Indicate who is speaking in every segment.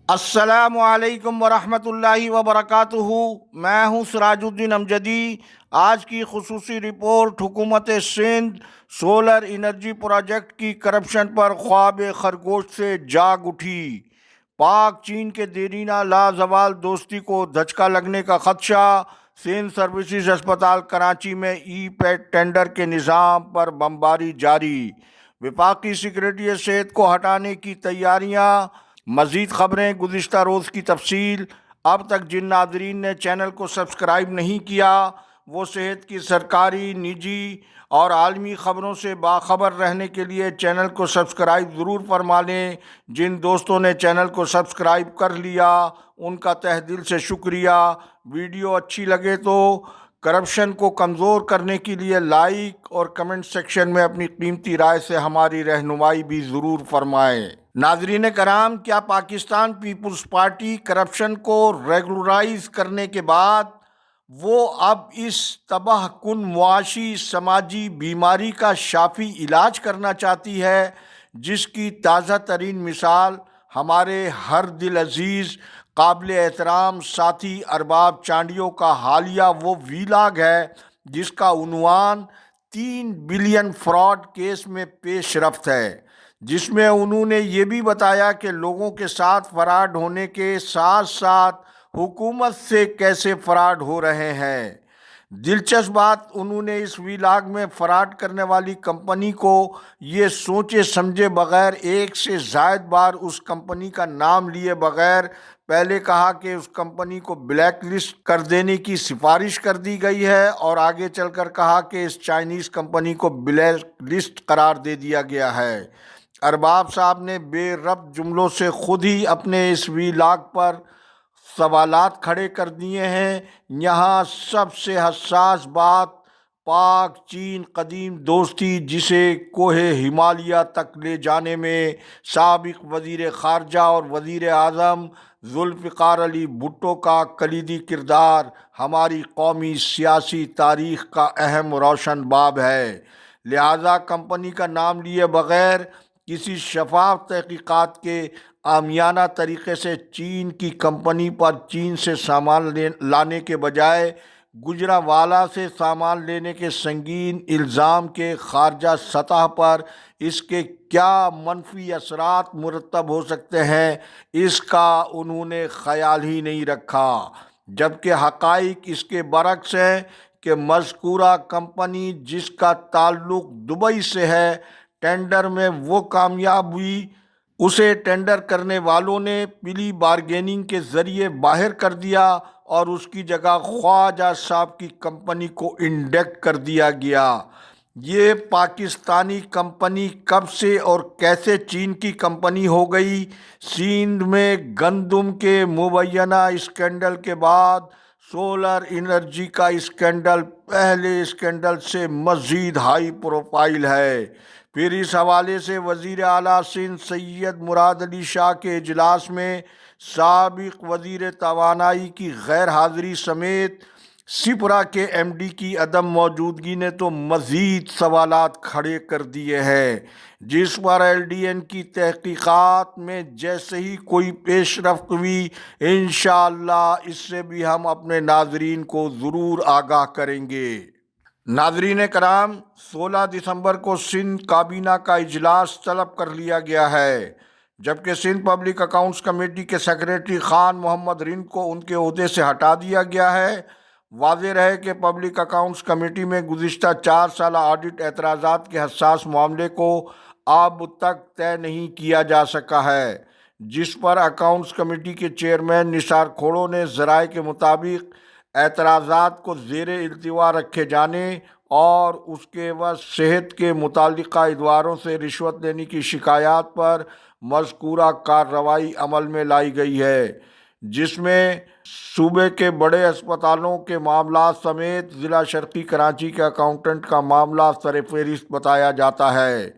Speaker 1: السلام علیکم ورحمۃ اللہ وبرکاتہ۔ میں ہوں سراج الدین امجدی۔ آج کی خصوصی رپورٹ حکومت سندھ سولر انرجی پروجیکٹ کی کرپشن پر خواب خرگوش سے جاگ اٹھی۔ پاک چین کے دیرینہ لازوال دوستی کو دھچکا لگنے کا خدشہ۔ سندھ سروسز ہسپتال کراچی میں ای پیٹ ٹینڈر کے نظام پر بمباری جاری۔ وفاقی سیکریٹری صحت کو ہٹانے کی تیاریاں۔ مزید خبریں گزشتہ روز کی تفصیل۔ اب تک جن ناظرین نے چینل کو سبسکرائب نہیں کیا وہ صحت کی سرکاری، نجی اور عالمی خبروں سے باخبر رہنے کے لیے چینل کو سبسکرائب ضرور فرما لیں۔ جن دوستوں نے چینل کو سبسکرائب کر لیا ان کا تہ دل سے شکریہ۔ ویڈیو اچھی لگے تو کرپشن کو کمزور کرنے کے لیے لائک اور کمنٹ سیکشن میں اپنی قیمتی رائے سے ہماری رہنمائی بھی ضرور فرمائیں۔ ناظرین کرام، کیا پاکستان پیپلز پارٹی کرپشن کو ریگولرائز کرنے کے بعد وہ اب اس تباہ کن معاشی سماجی بیماری کا شافی علاج کرنا چاہتی ہے، جس کی تازہ ترین مثال ہمارے ہر دل عزیز قابل احترام ساتھی ارباب چانڈیوں کا حالیہ وہ ویلاگ ہے جس کا عنوان 3 بلین فراڈ کیس میں پیش رفت ہے، جس میں انہوں نے یہ بھی بتایا کہ لوگوں کے ساتھ فراڈ ہونے کے ساتھ ساتھ حکومت سے کیسے فراڈ ہو رہے ہیں۔ دلچسپ بات، انہوں نے اس ویلاگ میں فراڈ کرنے والی کمپنی کو یہ سوچے سمجھے بغیر ایک سے زائد بار اس کمپنی کا نام لیے بغیر پہلے کہا کہ اس کمپنی کو بلیک لسٹ کر دینے کی سفارش کر دی گئی ہے، اور آگے چل کر کہا کہ اس چائنیز کمپنی کو بلیک لسٹ قرار دے دیا گیا ہے۔ ارباب صاحب نے بے ربط جملوں سے خود ہی اپنے اس ویلاگ پر سوالات کھڑے کر دیے ہیں۔ یہاں سب سے حساس بات پاک چین قدیم دوستی، جسے کوہ ہمالیہ تک لے جانے میں سابق وزیر خارجہ اور وزیر اعظم ذوالفقار علی بھٹو کا کلیدی کردار ہماری قومی سیاسی تاریخ کا اہم روشن باب ہے، لہذا کمپنی کا نام لیے بغیر کسی شفاف تحقیقات کے عامیانہ طریقے سے چین کی کمپنی پر چین سے سامان لانے کے بجائے گجرانوالہ سے سامان لینے کے سنگین الزام کے خارجہ سطح پر اس کے کیا منفی اثرات مرتب ہو سکتے ہیں، اس کا انہوں نے خیال ہی نہیں رکھا، جبکہ حقائق اس کے برعکس ہیں کہ مذکورہ کمپنی جس کا تعلق دبئی سے ہے، ٹینڈر میں وہ کامیاب ہوئی، اسے ٹینڈر کرنے والوں نے پلی بارگیننگ کے ذریعے باہر کر دیا اور اس کی جگہ خواجہ صاحب کی کمپنی کو انڈکٹ کر دیا گیا۔ یہ پاکستانی کمپنی کب سے اور کیسے چین کی کمپنی ہو گئی؟ سندھ میں گندم کے مبینہ اسکینڈل کے بعد سولر انرجی کا اسکینڈل پہلے اسکینڈل سے مزید ہائی پروفائل ہے۔ پھر اس حوالے سے وزیر اعلیٰ سندھ سید مراد علی شاہ کے اجلاس میں سابق وزیر توانائی کی غیر حاضری سمیت سپرا کے ایم ڈی کی عدم موجودگی نے تو مزید سوالات کھڑے کر دیے ہیں، جس پر ایل ڈی این کی تحقیقات میں جیسے ہی کوئی پیش رفت ہوئی انشاءاللہ اس سے بھی ہم اپنے ناظرین کو ضرور آگاہ کریں گے۔ ناظرین کرام، 16 دسمبر کو سندھ کابینہ کا اجلاس طلب کر لیا گیا ہے، جبکہ سندھ پبلک اکاؤنٹس کمیٹی کے سیکریٹری خان محمد رند کو ان کے عہدے سے ہٹا دیا گیا ہے۔ واضح رہے کہ پبلک اکاؤنٹس کمیٹی میں گزشتہ 4 سالہ آڈٹ اعتراضات کے حساس معاملے کو اب تک طے نہیں کیا جا سکا ہے، جس پر اکاؤنٹس کمیٹی کے چیئرمین نثار کھوڑو نے ذرائع کے مطابق اعتراضات کو زیر التوا رکھے جانے اور اس کے عوض صحت کے متعلقہ اداروں سے رشوت لینے کی شکایات پر مذکورہ کارروائی عمل میں لائی گئی ہے، جس میں صوبے کے بڑے اسپتالوں کے معاملات سمیت ضلع شرقی کراچی کے اکاؤنٹنٹ کا معاملہ سر فہرست بتایا جاتا ہے،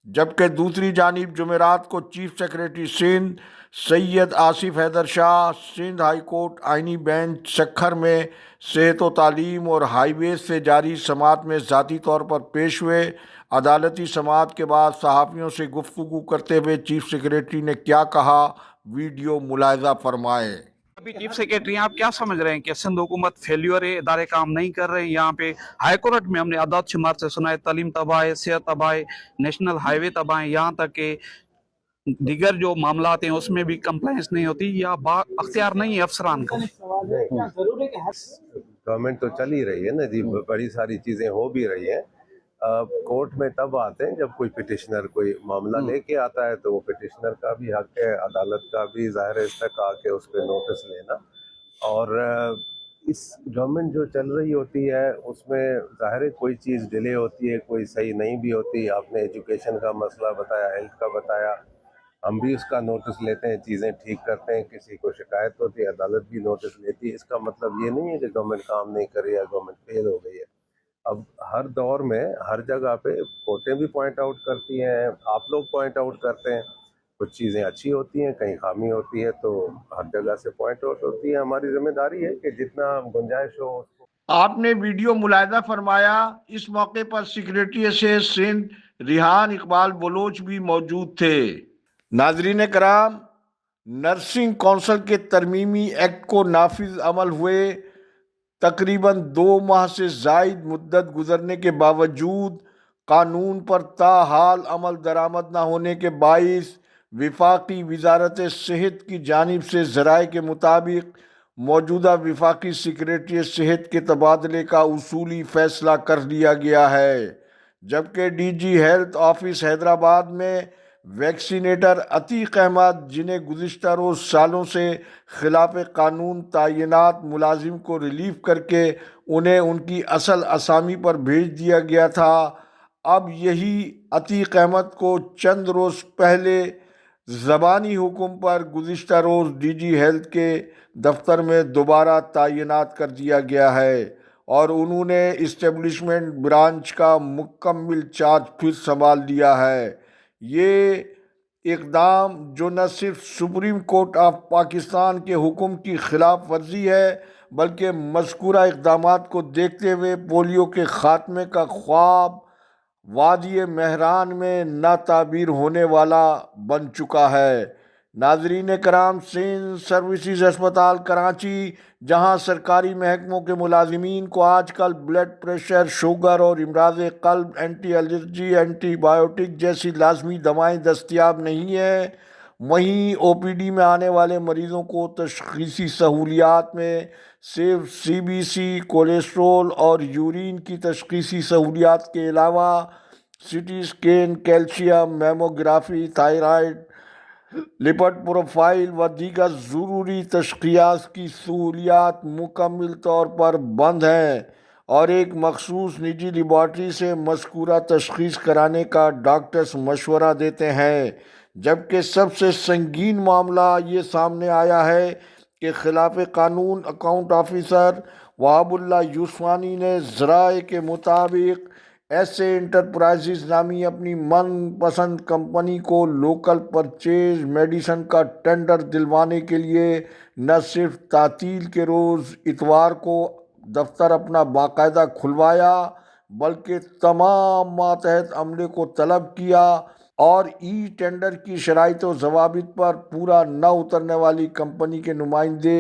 Speaker 1: جبکہ دوسری جانب جمعرات کو چیف سیکریٹری سندھ سید آصف حیدر شاہ سندھ ہائی کورٹ آئینی بینچ سکھر میں صحت و تعلیم اور ہائی ویز سے جاری سماعت میں ذاتی طور پر پیش ہوئے۔ عدالتی سماعت کے بعد صحافیوں سے گفتگو کرتے ہوئے چیف سیکریٹری نے کیا کہا، वीडियो मुलाहिजा फरमाएं।
Speaker 2: अभी चीफ सेक्रेटरी आप क्या समझ रहे हैं कि सिंध हुकूमत फेल्यूर है, इदारे काम नहीं कर रहे हैं? यहाँ पे हाई कोर्ट में हमने आदात शुमार से सुना है तालीम तबाह है, सेहत तबाह है, नेशनल हाईवे तबाह है, यहाँ तक कि दीगर जो मामलात हैं उसमें भी कंप्लायंस नहीं होती या अख्तियार नहीं है अफसरान को।
Speaker 3: गवर्नमेंट तो चल ही रही है ना जी, बड़ी सारी चीज़ें हो भी रही हैं। कोर्ट में तब आते हैं जब कोई पिटिशनर कोई मामला लेके आता है, तो वो पिटिशनर का भी हक है, अदालत का भी ज़ाहिर है इस तक आके उस पर नोटिस लेना। और इस गवर्नमेंट जो चल रही होती है उसमें ज़ाहिर है कोई चीज़ डिले होती है, कोई सही नहीं भी होती। आपने एजुकेशन का मसला बताया, हेल्थ का बताया, हम भी उसका नोटिस लेते हैं, चीज़ें ठीक करते हैं। किसी को शिकायत होती है, अदालत भी नोटिस लेती है। इसका मतलब ये नहीं है कि गवर्नमेंट काम नहीं कर रही है, गवर्नमेंट फेल हो गई है। अब हर दौर में हर जगह पे कोर्टें भी पॉइंट आउट करती हैं, आप लोग पॉइंट आउट करते हैं। कुछ चीज़ें अच्छी होती हैं, कहीं खामी होती है, तो हर जगह से पॉइंट आउट होती है। हमारी जिम्मेदारी है कि जितना गुंजाइश हो उसको।
Speaker 1: आपने वीडियो मुलाहिजा फरमाया। इस मौके पर सेक्रेटरी से सिंध रिहान इकबाल बलोच भी मौजूद थे। नाजरीन कराम, नर्सिंग कौंसिल के तरमीमी एक्ट को नाफिज अमल हुए तकरीबन 2 माह से जायद मुद्दत गुजरने के बावजूद कानून पर ताहाल अमल दरामद न होने के बाइस विफाकी वजारत सेहत की जानिब से ज़राए के मुताबिक मौजूदा विफाकी सेक्रेटरी सेहत के तबादले का उसूली फैसला कर लिया गया है, जबकि डीजी हेल्थ ऑफिस हैदराबाद में वैक्सीनेटर अतीक अहमद, जिन्हें गुज़िश्ता रोज़ सालों से खिलाफ कानून तैनात मुलाजिम को रिलीव करके उन्हें उनकी असल असामी पर भेज दिया गया था, अब यही अतीक अहमद को चंद रोज़ पहले ज़बानी हुक्म पर गुज़िश्ता रोज़ डीजी हेल्थ के दफ्तर में दोबारा तैनात कर दिया गया है और उन्होंने इस्टेब्लिशमेंट ब्रांच का मुकम्मल चार्ज फिर संभाल लिया है। ये इक़दाम जो न सिर्फ सुप्रीम कोर्ट ऑफ पाकिस्तान के हुक्म की खिलाफ वर्जी है, बल्कि मज़कूरा इक़दामात को देखते हुए पोलियो के ख़ात्मे का ख्वाब वादी महरान में नाताबीर होने वाला बन चुका है। नाजरीन कराम, सिंध सर्विसेज अस्पताल कराची, जहां सरकारी महकमों के मुलाजिमीन को आजकल ब्लड प्रेशर, शुगर और इमराज क़ल्ब, एंटी एलर्जी, एंटीबायोटिक जैसी लाजमी दवाएं दस्तियाब नहीं है, वहीं ओपीडी में आने वाले मरीज़ों को तशख़ीसी सहूलियात में सिर्फ सीबीसी, कोलेस्ट्रोल और यूरिन की तशख़ीसी सहूलियात के अलावा CT scan, calcium, mammography, thyroid, lipid profile व दीगर ज़रूरी तशख़ीस की सहूलियात मुकम्मल तौर पर बंद हैं और एक मखसूस निजी लेबॉर्ट्री से मज़कूरा तशख़ीस कराने का डॉक्टर्स मशवरा देते हैं। जबकि सबसे संगीन मामला ये सामने आया है कि खिलाफ कानून अकाउंट ऑफिसर वहाबुल्लाह यूसुफानी ने ज़राए के मुताबिक ऐसे इंटरप्राइजेज नामी अपनी मनपसंद कंपनी को लोकल परचेज मेडिसन का टेंडर दिलवाने के लिए न सिर्फ तातील के रोज़ इतवार को दफ्तर अपना बाकायदा खुलवाया, बल्कि तमाम मातहत अमले को तलब किया और ई टेंडर की शराइत व ज़वाबित पर पूरा न उतरने वाली कंपनी के नुमाइंदे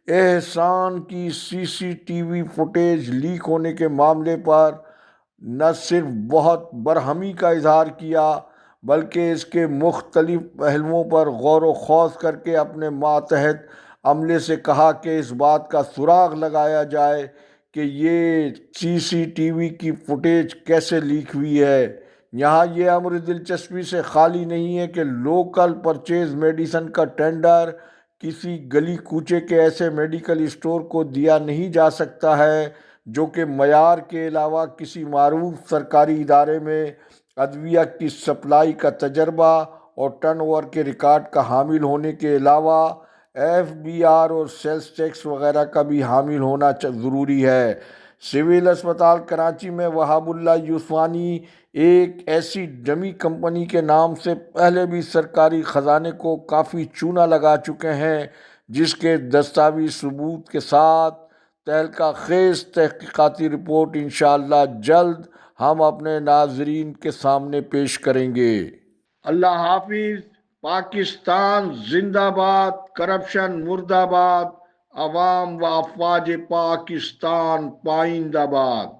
Speaker 1: एहसान की सीसीटीवी फुटेज लीक होने के मामले पर न सिर्फ बहुत बरहमी का इजहार किया, बल्कि इसके मुख्तलिफ पहलुओं पर गौर व खौज करके अपने मातहत अमले से कहा कि इस बात का सुराग लगाया जाए कि ये सीसीटीवी की फुटेज कैसे लीक हुई है। यहाँ ये अमर दिलचस्पी से खाली नहीं है कि लोकल परचेज मेडिसन का टेंडर किसी गली कूचे के ऐसे मेडिकल स्टोर को दिया नहीं जा सकता है जो कि मयार के अलावा किसी मारूफ सरकारी इदारे में अद्विया की सप्लाई का तजर्बा और टर्नओवर के रिकॉर्ड का हामिल होने के अलावा FBR और सेल्स टैक्स वगैरह का भी हामिल होना ज़रूरी है। सिविल अस्पताल कराची में वहाबुल्लाह यूसुफानी एक ऐसी डमी कंपनी के नाम से पहले भी सरकारी ख़जाने को काफ़ी चूना लगा चुके हैं, जिसके दस्तावेज़ी सबूत के साथ तहलका खेज तहकीकाती रिपोर्ट इंशाअल्लाह जल्द हम अपने नाजरीन के सामने पेश करेंगे। अल्लाह हाफिज़। پاکستان زندہ باد، کرپشن مردہ باد، عوام و افواج پاکستان پائندہ باد۔